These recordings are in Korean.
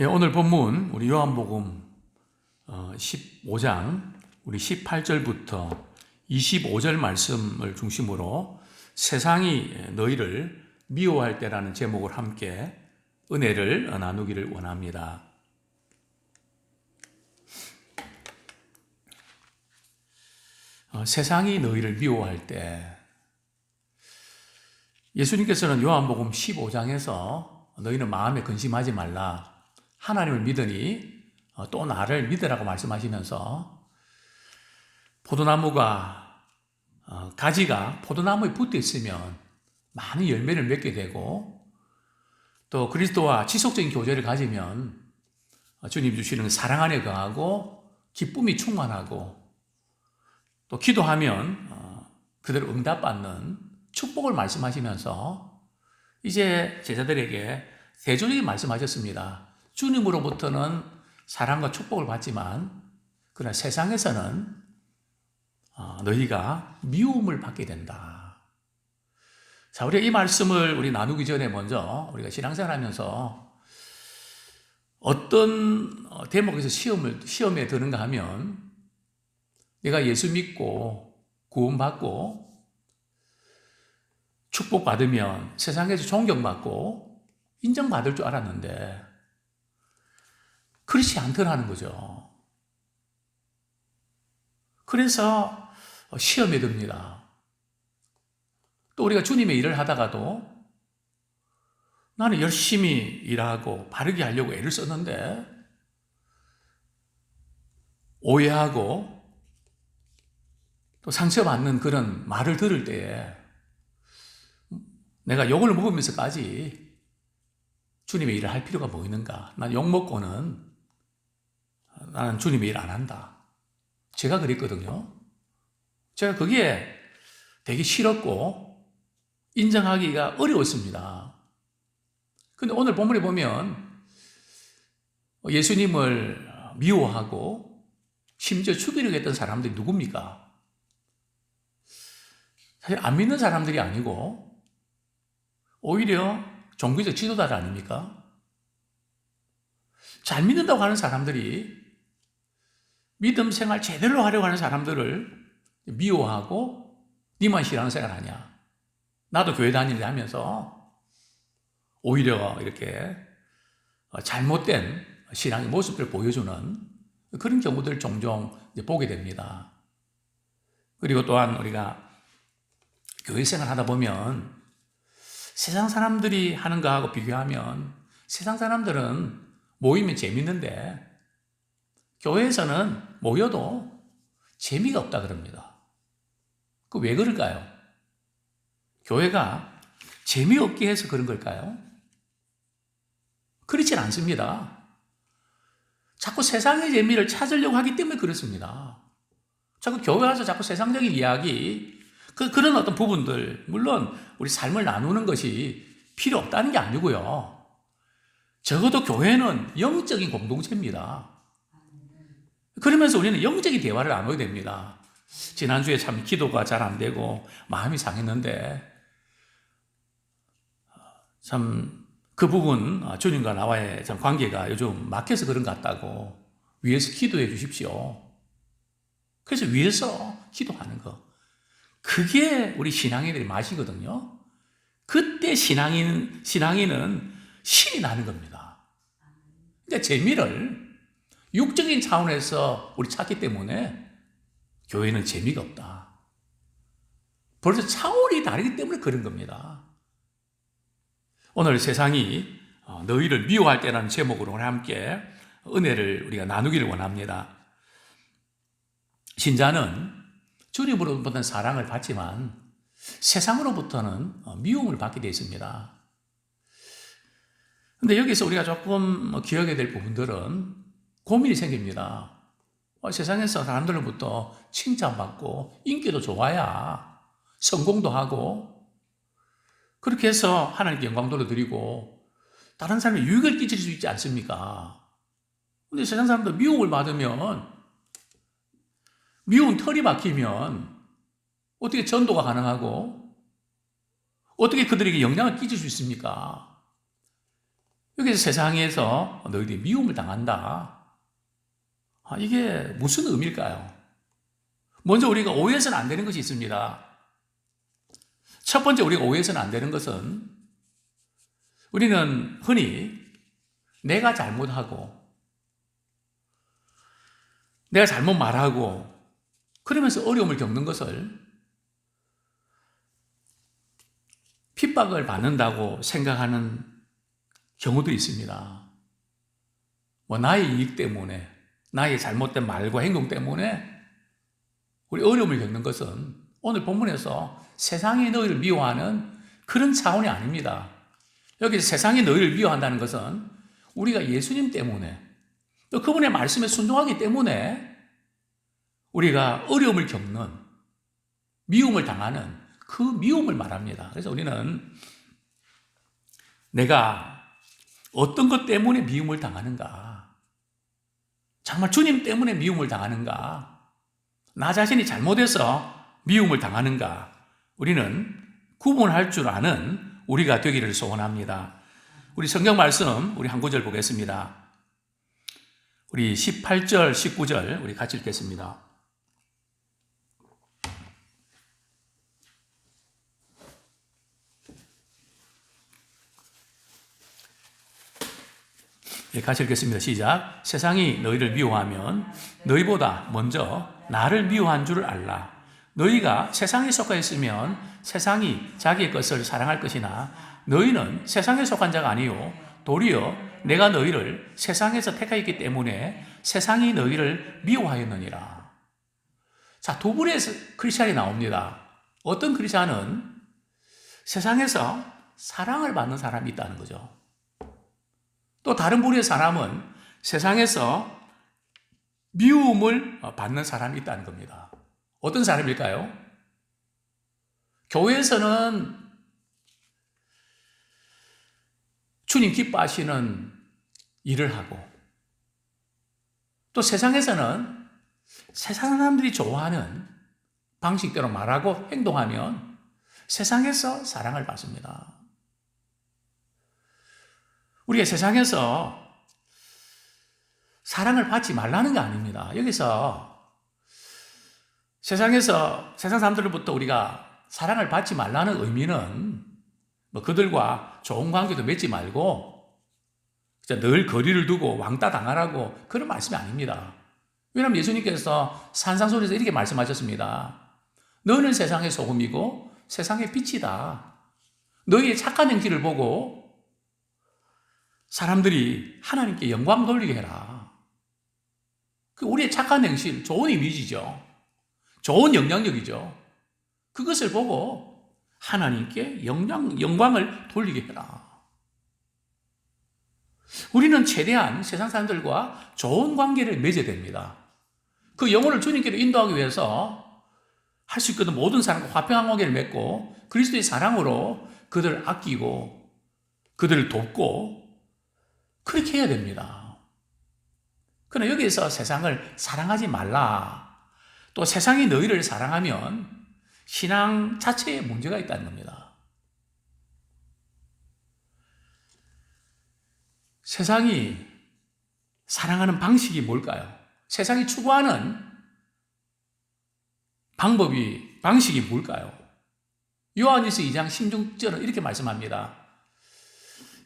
오늘 본문 우리 요한복음 15장 우리 18절부터 25절 말씀을 중심으로 세상이 너희를 미워할 때라는 제목을 함께 은혜를 나누기를 원합니다. 세상이 너희를 미워할 때, 예수님께서는 요한복음 15장에서 너희는 마음에 근심하지 말라, 하나님을 믿으니 또 나를 믿으라고 말씀하시면서 포도나무가 가지가 포도나무에 붙어 있으면 많은 열매를 맺게 되고, 또 그리스도와 지속적인 교제를 가지면 주님 주시는 사랑 안에 거하고 기쁨이 충만하고, 또 기도하면 그대로 응답받는 축복을 말씀하시면서 이제 제자들에게 대조적인 말씀하셨습니다. 주님으로부터는 사랑과 축복을 받지만 그러나 세상에서는 너희가 미움을 받게 된다. 자, 우리가 이 말씀을 우리 나누기 전에 먼저 우리가 신앙생활 하면서 어떤 대목에서 시험에 드는가 하면, 내가 예수 믿고 구원받고 축복받으면 세상에서 존경받고 인정받을 줄 알았는데 그렇지 않더라는 거죠. 그래서 시험에 듭니다. 또 우리가 주님의 일을 하다가도 나는 열심히 일하고 바르게 하려고 애를 썼는데 오해하고 또 상처받는 그런 말을 들을 때에 내가 욕을 먹으면서까지 주님의 일을 할 필요가 뭐 있는가? 난 욕 먹고는 나는 주님의 일 안 한다. 제가 그랬거든요. 제가 그게 되게 싫었고 인정하기가 어려웠습니다. 근데 오늘 본문에 보면 예수님을 미워하고 심지어 죽이려고 했던 사람들이 누굽니까? 사실 안 믿는 사람들이 아니고 오히려 종교적 지도자들 아닙니까? 잘 믿는다고 하는 사람들이 믿음 생활 제대로 하려고 하는 사람들을 미워하고 니만 신앙생활 하냐, 나도 교회 다니는데 하면서 오히려 이렇게 잘못된 신앙의 모습을 보여주는 그런 경우들을 종종 보게 됩니다. 그리고 또한 우리가 교회 생활 하다 보면 세상 사람들이 하는 거하고 비교하면 세상 사람들은 모이면 재밌는데 교회에서는 모여도 재미가 없다 그럽니다. 그 왜 그럴까요? 교회가 재미없게 해서 그런 걸까요? 그렇진 않습니다. 자꾸 세상의 재미를 찾으려고 하기 때문에 그렇습니다. 자꾸 교회 와서 자꾸 세상적인 이야기, 그런 어떤 부분들, 물론 우리 삶을 나누는 것이 필요 없다는 게 아니고요. 적어도 교회는 영적인 공동체입니다. 그러면서 우리는 영적인 대화를 나눠야 됩니다. 지난주에 참 기도가 잘 안 되고 마음이 상했는데, 참 그 부분 주님과 나와의 참 관계가 요즘 막혀서 그런 것 같다고 위에서 기도해 주십시오. 그래서 위에서 기도하는 거, 그게 우리 신앙인들의 맛이거든요. 그때 신앙인은 신이 나는 겁니다. 그러니까 재미를 육적인 차원에서 우리 찾기 때문에 교회는 재미가 없다. 벌써 차원이 다르기 때문에 그런 겁니다. 오늘 세상이 너희를 미워할 때라는 제목으로 함께 은혜를 우리가 나누기를 원합니다. 신자는 주님으로부터는 사랑을 받지만 세상으로부터는 미움을 받게 되어 있습니다. 그런데 여기서 우리가 조금 기억해야 될 부분들은 고민이 생깁니다. 세상에서 사람들로부터 칭찬받고 인기도 좋아야 성공도 하고, 그렇게 해서 하나님께 영광 돌려드리고 다른 사람에 유익을 끼칠 수 있지 않습니까? 그런데 세상 사람들 미움을 받으면, 미운 털이 박히면 어떻게 전도가 가능하고 어떻게 그들에게 영향을 끼칠 수 있습니까? 여기서 세상에서 너희들이 미움을 당한다. 이게 무슨 의미일까요? 먼저 우리가 오해해서는 안 되는 것이 있습니다. 첫 번째 우리가 오해해서는 안 되는 것은 우리는 흔히 내가 잘못하고 내가 잘못 말하고 그러면서 어려움을 겪는 것을 핍박을 받는다고 생각하는 경우도 있습니다. 나의 이익 때문에, 나의 잘못된 말과 행동 때문에 우리 어려움을 겪는 것은 오늘 본문에서 세상이 너희를 미워하는 그런 차원이 아닙니다. 여기서 세상이 너희를 미워한다는 것은 우리가 예수님 때문에 또 그분의 말씀에 순종하기 때문에 우리가 어려움을 겪는, 미움을 당하는 그 미움을 말합니다. 그래서 우리는 내가 어떤 것 때문에 미움을 당하는가, 정말 주님 때문에 미움을 당하는가, 나 자신이 잘못해서 미움을 당하는가, 우리는 구분할 줄 아는 우리가 되기를 소원합니다. 우리 성경 말씀 우리 한 구절 보겠습니다. 우리 18절, 19절 우리 같이 읽겠습니다. 같이 읽겠습니다. 시작. 세상이 너희를 미워하면 너희보다 먼저 나를 미워한 줄을 알라. 너희가 세상에 속하 있으면 세상이 자기의 것을 사랑할 것이나 너희는 세상에 속한 자가 아니요 도리어 내가 너희를 세상에서 택하였기 때문에 세상이 너희를 미워하였느니라. 자, 두 분의 크리스찬이 나옵니다. 어떤 크리스찬은 세상에서 사랑을 받는 사람이 있다는 거죠. 또 다른 부류의 사람은 세상에서 미움을 받는 사람이 있다는 겁니다. 어떤 사람일까요? 교회에서는 주님 기뻐하시는 일을 하고 또 세상에서는 세상 사람들이 좋아하는 방식대로 말하고 행동하면 세상에서 사랑을 받습니다. 우리가 세상에서 사랑을 받지 말라는 게 아닙니다. 여기서 세상에서 세상 사람들로부터 우리가 사랑을 받지 말라는 의미는 그들과 좋은 관계도 맺지 말고 늘 거리를 두고 왕따 당하라고 그런 말씀이 아닙니다. 왜냐하면 예수님께서 산상수훈에서 이렇게 말씀하셨습니다. 너는 세상의 소금이고 세상의 빛이다. 너희의 착한 행실을 보고 사람들이 하나님께 영광 돌리게 해라. 우리의 착한 행실, 좋은 이미지죠. 좋은 영향력이죠. 그것을 보고 하나님께 영광을 돌리게 해라. 우리는 최대한 세상 사람들과 좋은 관계를 맺어야 됩니다. 그 영혼을 주님께로 인도하기 위해서 할 수 있거든 모든 사람과 화평한 관계를 맺고 그리스도의 사랑으로 그들을 아끼고 그들을 돕고 그렇게 해야 됩니다. 그러나 여기에서 세상을 사랑하지 말라. 또 세상이 너희를 사랑하면 신앙 자체에 문제가 있다는 겁니다. 세상이 사랑하는 방식이 뭘까요? 세상이 추구하는 방식이 뭘까요? 요한일서 2장 16절은 이렇게 말씀합니다.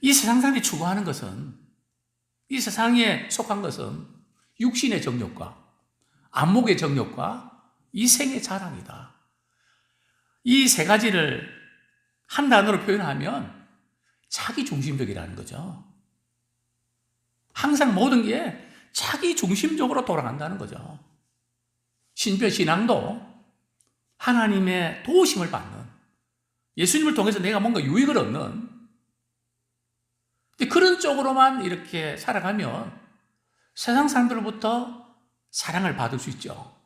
이 세상 사람이 추구하는 것은, 이 세상에 속한 것은 육신의 정욕과 안목의 정욕과 이 생의 자랑이다. 이 세 가지를 한 단어로 표현하면 자기 중심적이라는 거죠. 항상 모든 게 자기 중심적으로 돌아간다는 거죠. 신앙도 하나님의 도우심을 받는, 예수님을 통해서 내가 뭔가 유익을 얻는 그런 쪽으로만 이렇게 살아가면 세상 사람들로부터 사랑을 받을 수 있죠.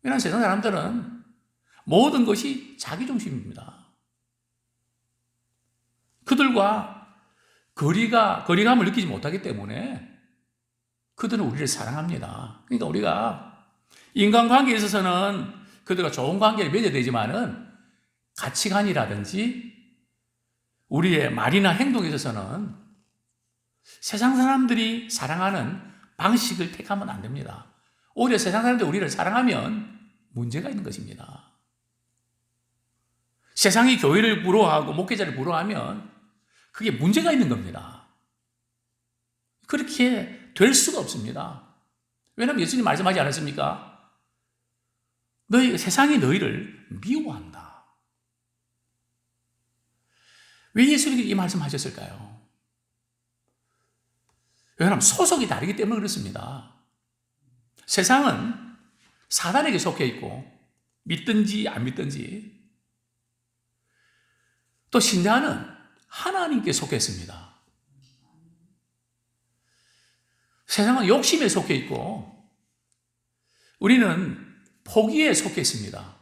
왜냐하면 세상 사람들은 모든 것이 자기 중심입니다. 그들과 거리감을 느끼지 못하기 때문에 그들은 우리를 사랑합니다. 그러니까 우리가 인간관계에 있어서는 그들과 좋은 관계를 맺어야 되지만은 가치관이라든지 우리의 말이나 행동에 있어서는 세상 사람들이 사랑하는 방식을 택하면 안 됩니다. 오히려 세상 사람들이 우리를 사랑하면 문제가 있는 것입니다. 세상이 교회를 부러워하고 목회자를 부러워하면 그게 문제가 있는 겁니다. 그렇게 될 수가 없습니다. 왜냐하면 예수님 말씀하지 않았습니까? 세상이 너희를 미워한다. 왜 예수님이 이 말씀하셨을까요? 왜냐하면 소속이 다르기 때문에 그렇습니다. 세상은 사단에게 속해 있고 믿든지 안 믿든지, 또 신자는 하나님께 속해 있습니다. 세상은 욕심에 속해 있고 우리는 포기에 속해 있습니다.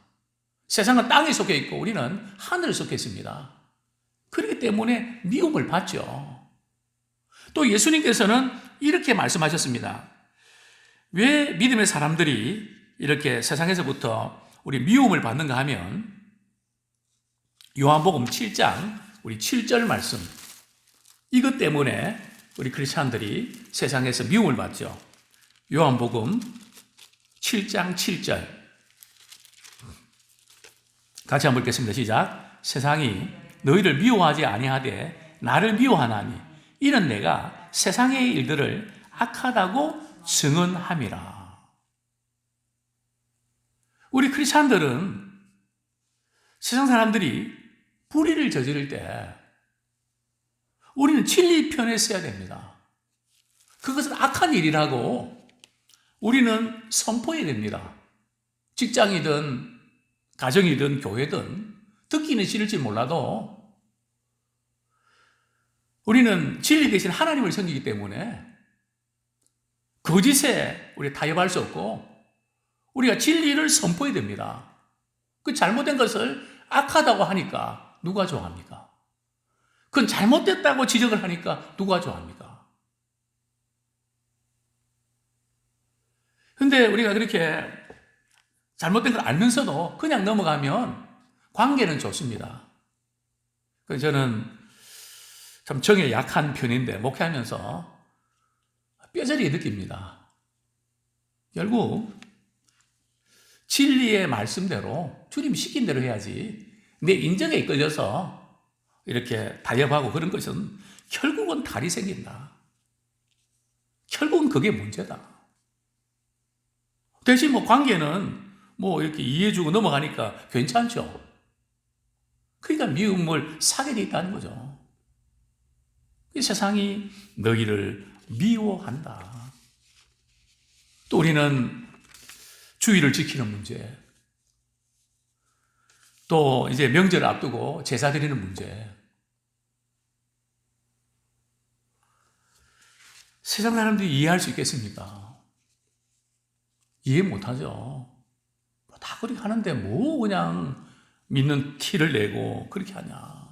세상은 땅에 속해 있고 우리는 하늘에 속해 있습니다. 그렇기 때문에 미움을 받죠. 또 예수님께서는 이렇게 말씀하셨습니다. 왜 믿음의 사람들이 이렇게 세상에서부터 우리 미움을 받는가 하면, 요한복음 7장 우리 7절 말씀, 이것 때문에 우리 크리스찬들이 세상에서 미움을 받죠. 요한복음 7장 7절 같이 한번 읽겠습니다. 시작. 세상이 너희를 미워하지 아니하되 나를 미워하나니 이는 내가 세상의 일들을 악하다고 증언함이라. 우리 크리스찬들은 세상 사람들이 불의를 저지를 때 우리는 진리 편에 서야 됩니다. 그것은 악한 일이라고 우리는 선포해야 됩니다. 직장이든 가정이든 교회든 듣기는 싫을지 몰라도 우리는 진리 대신 하나님을 섬기기 때문에 거짓에 우리 타협할 수 없고 우리가 진리를 선포해야 됩니다. 그 잘못된 것을 악하다고 하니까 누가 좋아합니까? 그건 잘못됐다고 지적을 하니까 누가 좋아합니까? 근데 우리가 그렇게 잘못된 걸 알면서도 그냥 넘어가면 관계는 좋습니다. 그래서 저는 참 정에 약한 편인데 목회하면서 뼈저리게 느낍니다. 결국 진리의 말씀대로 주님이 시킨 대로 해야지 내 인정에 이끌려서 이렇게 타협하고 그런 것은 결국은 탈이 생긴다. 결국은 그게 문제다. 대신 관계는 이렇게 이해해주고 넘어가니까 괜찮죠. 그러니까 미움을 사게 돼 있다는 거죠. 세상이 너희를 미워한다. 또 우리는 주의를 지키는 문제, 또 이제 명절을 앞두고 제사 드리는 문제. 세상 사람들이 이해할 수 있겠습니까? 이해 못하죠. 다 그렇게 하는데 그냥 믿는 티를 내고 그렇게 하냐.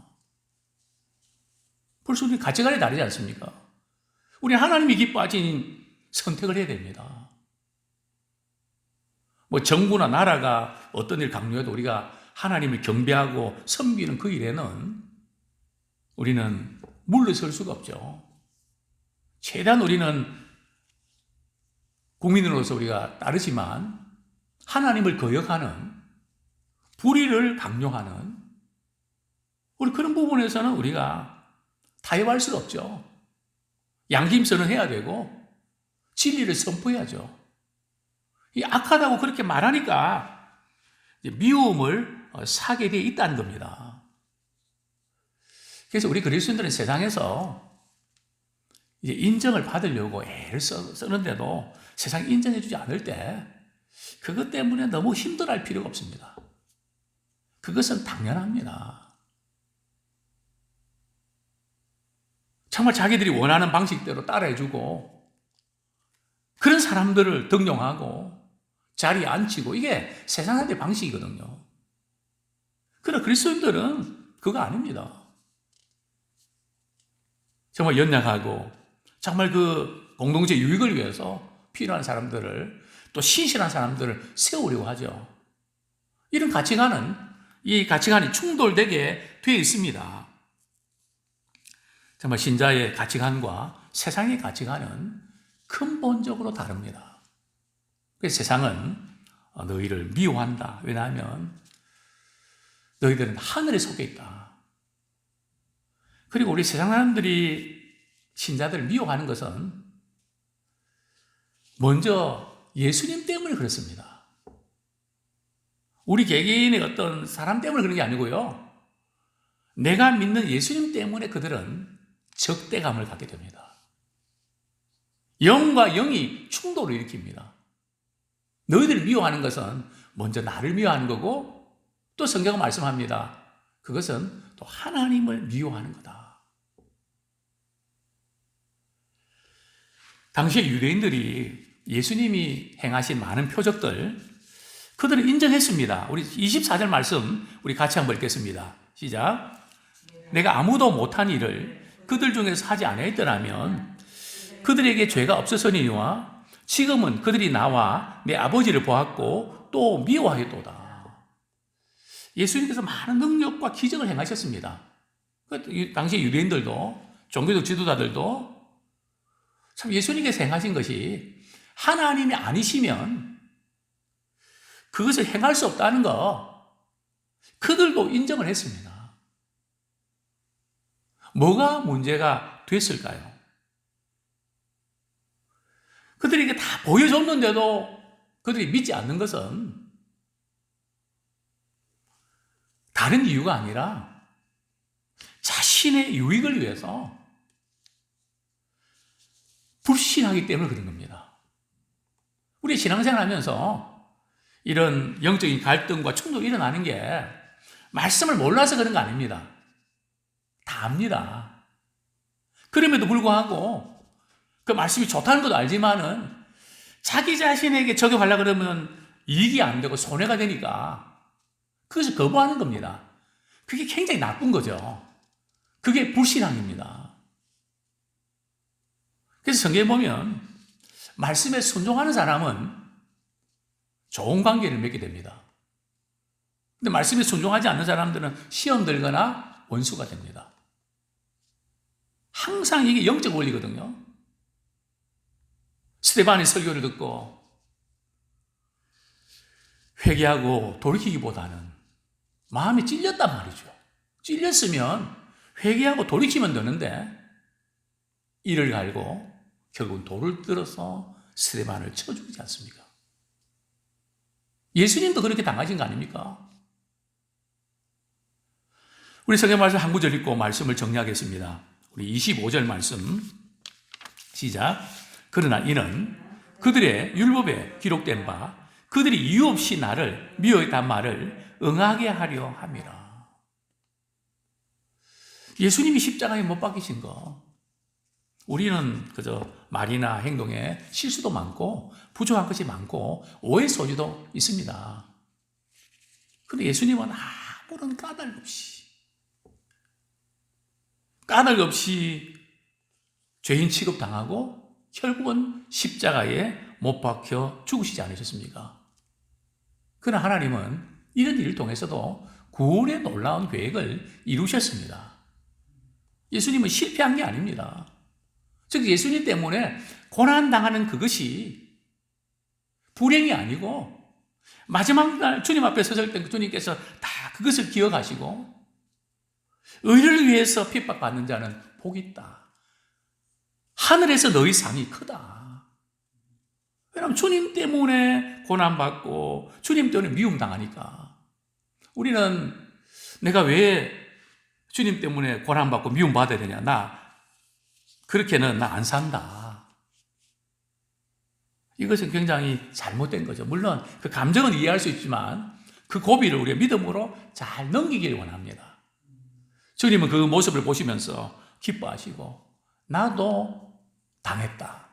벌써 우리 가치관이 다르지 않습니까? 우리 하나님이 기뻐하신 선택을 해야 됩니다. 정부나 나라가 어떤 일 강요해도 우리가 하나님을 경배하고 섬기는 그 일에는 우리는 물러설 수가 없죠. 최대한 우리는 국민으로서 우리가 따르지만 하나님을 거역하는, 불의를 강요하는 우리 그런 부분에서는 우리가 타협할 수가 없죠. 양심선언 해야 되고 진리를 선포해야죠. 이 악하다고 그렇게 말하니까 미움을 사게 되어 있다는 겁니다. 그래서 우리 그리스도인들은 세상에서 이제 인정을 받으려고 애를 쓰는데도 세상이 인정해주지 않을 때 그것 때문에 너무 힘들어할 필요가 없습니다. 그것은 당연합니다. 정말 자기들이 원하는 방식대로 따라해주고 그런 사람들을 등용하고 자리에 앉히고 이게 세상 사람들의 방식이거든요. 그러나 그리스도인들은 그거 아닙니다. 정말 연약하고 정말 그 공동체 유익을 위해서 필요한 사람들을, 또 신실한 사람들을 세우려고 하죠. 이런 가치관은, 이 가치관이 충돌되게 되어 있습니다. 정말 신자의 가치관과 세상의 가치관은 근본적으로 다릅니다. 그래서 세상은 너희를 미워한다. 왜냐하면 너희들은 하늘에 속해 있다. 그리고 우리 세상 사람들이 신자들을 미워하는 것은 먼저 예수님 때문에 그렇습니다. 우리 개개인의 어떤 사람 때문에 그런 게 아니고요. 내가 믿는 예수님 때문에 그들은 적대감을 갖게 됩니다. 영과 영이 충돌을 일으킵니다. 너희들을 미워하는 것은 먼저 나를 미워하는 거고, 또 성경은 말씀합니다. 그것은 또 하나님을 미워하는 거다. 당시에 유대인들이 예수님이 행하신 많은 표적들, 그들은 인정했습니다. 우리 24절 말씀 우리 같이 한번 읽겠습니다. 시작. 내가 아무도 못한 일을 그들 중에서 하지 아니했더라면 그들에게 죄가 없었으니와 지금은 그들이 나와 내 아버지를 보았고 또 미워하였도다. 예수님께서 많은 능력과 기적을 행하셨습니다. 당시 유대인들도 종교적 지도자들도 참 예수님께서 행하신 것이 하나님이 아니시면 그것을 행할 수 없다는 거 그들도 인정을 했습니다. 뭐가 문제가 됐을까요? 그들에게 다 보여줬는데도 그들이 믿지 않는 것은 다른 이유가 아니라 자신의 유익을 위해서 불신하기 때문에 그런 겁니다. 우리 신앙생활 하면서 이런 영적인 갈등과 충돌이 일어나는 게 말씀을 몰라서 그런 거 아닙니다. 다 압니다. 그럼에도 불구하고 그 말씀이 좋다는 것도 알지만은 자기 자신에게 적용하려고 그러면 이익이 안 되고 손해가 되니까 그것을 거부하는 겁니다. 그게 굉장히 나쁜 거죠. 그게 불신앙입니다. 그래서 성경에 보면 말씀에 순종하는 사람은 좋은 관계를 맺게 됩니다. 근데 말씀에 순종하지 않는 사람들은 시험 들거나 원수가 됩니다. 항상 이게 영적 원리거든요. 스데반의 설교를 듣고 회개하고 돌이키기보다는 마음이 찔렸단 말이죠. 찔렸으면 회개하고 돌이키면 되는데 이를 갈고 결국은 돌을 들어서 스데반을 쳐 죽이지 않습니까? 예수님도 그렇게 당하신 거 아닙니까? 우리 성경 말씀 한 구절 읽고 말씀을 정리하겠습니다. 우리 25절 말씀 시작. 그러나 이는 그들의 율법에 기록된 바 그들이 이유 없이 나를 미워했단 말을 응하게 하려 함이라. 예수님이 십자가에 못 박히신 거 우리는 그저 말이나 행동에 실수도 많고 부족한 것이 많고 오해 소지도 있습니다. 그런데 예수님은 아무런 까닭 없이 죄인 취급당하고 결국은 십자가에 못 박혀 죽으시지 않으셨습니까? 그러나 하나님은 이런 일을 통해서도 구원의 놀라운 계획을 이루셨습니다. 예수님은 실패한 게 아닙니다. 즉 예수님 때문에 고난당하는 그것이 불행이 아니고 마지막 날 주님 앞에 서실 때 주님께서 다 그것을 기억하시고 의를 위해서 핍박받는 자는 복이 있다. 하늘에서 너희 상이 크다. 왜냐하면 주님 때문에 고난받고 주님 때문에 미움당하니까. 우리는 내가 왜 주님 때문에 고난받고 미움받아야 되냐. 그렇게는 나 안 산다. 이것은 굉장히 잘못된 거죠. 물론 그 감정은 이해할 수 있지만 그 고비를 우리가 믿음으로 잘 넘기길 원합니다. 주님은 그 모습을 보시면서 기뻐하시고 나도 당했다.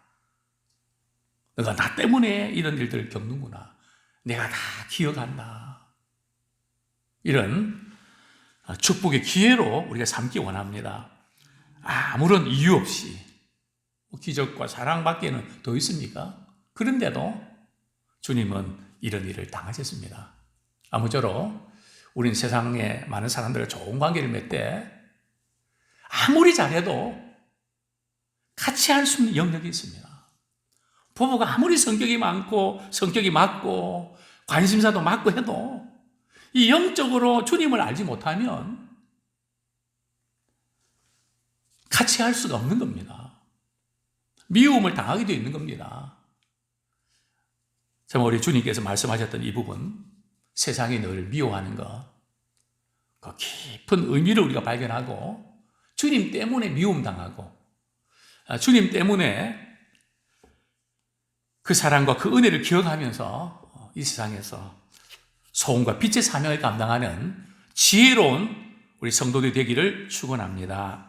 너가 나 때문에 이런 일들을 겪는구나. 내가 다 기억한다. 이런 축복의 기회로 우리가 삼기 원합니다. 아무런 이유 없이 기적과 사랑밖에는 더 있습니까? 그런데도 주님은 이런 일을 당하셨습니다. 아무쪼록 우리는 세상에 많은 사람들과 좋은 관계를 맺되 아무리 잘해도 같이 할 수 있는 영역이 있습니다. 부부가 아무리 성격이 많고 성격이 맞고 관심사도 맞고 해도 이 영적으로 주님을 알지 못하면 같이 할 수가 없는 겁니다. 미움을 당하게 되어 있는 겁니다. 정말 우리 주님께서 말씀하셨던 이 부분, 세상이 너를 미워하는 것, 그 깊은 의미를 우리가 발견하고 주님 때문에 미움당하고 주님 때문에 그 사랑과 그 은혜를 기억하면서 이 세상에서 소원과 빛의 사명을 감당하는 지혜로운 우리 성도들이 되기를 축원합니다.